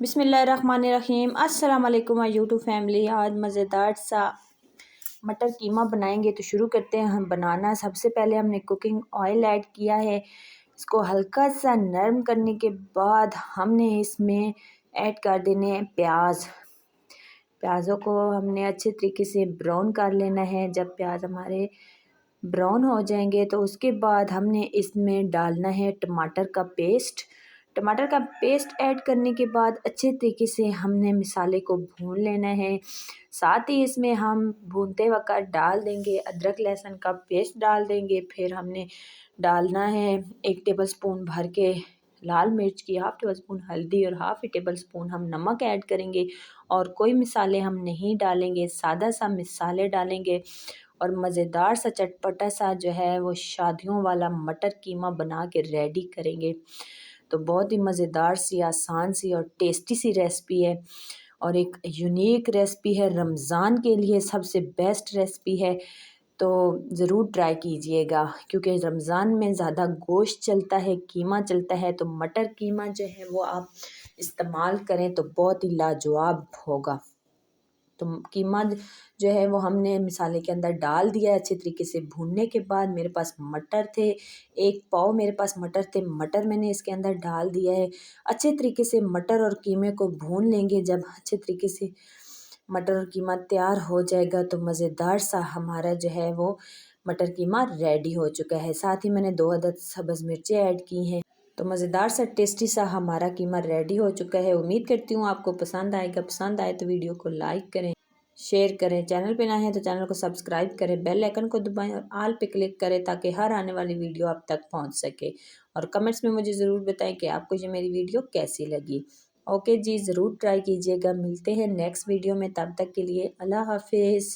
बिस्मिल्लाहिर्रहमानिर्रहीम। अस्सलाम वालेकुम माय यूट्यूब फैमिली। आज मज़ेदार सा मटर कीमा बनाएंगे, तो शुरू करते हैं हम बनाना। सबसे पहले हमने कुकिंग ऑयल ऐड किया है। इसको हल्का सा नरम करने के बाद हमने इसमें ऐड कर देने हैं प्याज। प्याज़ों को हमने अच्छे तरीके से ब्राउन कर लेना है। जब प्याज हमारे ब्राउन हो जाएंगे तो उसके बाद हमने इसमें डालना है टमाटर का पेस्ट। टमाटर का पेस्ट ऐड करने के बाद अच्छे तरीके से हमने मसाले को भून लेना है। साथ ही इसमें हम भूनते वक्त डाल देंगे अदरक लहसुन का पेस्ट डाल देंगे। फिर हमने डालना है 1 टेबल स्पून भर के लाल मिर्च की, हाफ़ टेबल स्पून हल्दी और हाफ़ टेबल स्पून हम नमक ऐड करेंगे। और कोई मसाले हम नहीं डालेंगे, सादा सा मसाले डालेंगे और मज़ेदार सा चटपटा सा जो है वो शादियों वाला मटर कीमा बना के रेडी करेंगे। तो बहुत ही मज़ेदार सी, आसान सी और टेस्टी सी रेसिपी है और एक यूनिक रेसिपी है। रमज़ान के लिए सबसे बेस्ट रेसिपी है, तो ज़रूर ट्राई कीजिएगा। क्योंकि रमज़ान में ज़्यादा गोश्त चलता है, कीमा चलता है, तो मटर कीमा जो है वो आप इस्तेमाल करें तो बहुत ही लाजवाब होगा। तो कीमा जो है वो हमने मसाले के अंदर डाल दिया है। अच्छे तरीके से भूनने के बाद मेरे पास मटर थे, 1 पाव मेरे पास मटर थे, मटर मैंने इसके अंदर डाल दिया है। अच्छे तरीके से मटर और कीमे को भून लेंगे। जब अच्छे तरीके से मटर और कीमा तैयार हो जाएगा तो मज़ेदार सा हमारा जो है वो मटर कीमा रेडी हो चुका है। साथ ही मैंने 2 अदद सब्ज़ मिर्चें ऐड की हैं। तो मज़ेदार सा टेस्टी सा हमारा कीमा रेडी हो चुका है। उम्मीद करती हूँ आपको पसंद आएगा। पसंद आए तो वीडियो को लाइक करें, शेयर करें। चैनल पे नए हैं तो चैनल को सब्सक्राइब करें, बेल आइकन को दबाएं और ऑल पे क्लिक करें ताकि हर आने वाली वीडियो आप तक पहुंच सके। और कमेंट्स में मुझे ज़रूर बताएं कि आपको ये मेरी वीडियो कैसी लगी। ओके जी, ज़रूर ट्राई कीजिएगा। मिलते हैं नेक्स्ट वीडियो में, तब तक के लिए अल्लाह हाफिज़।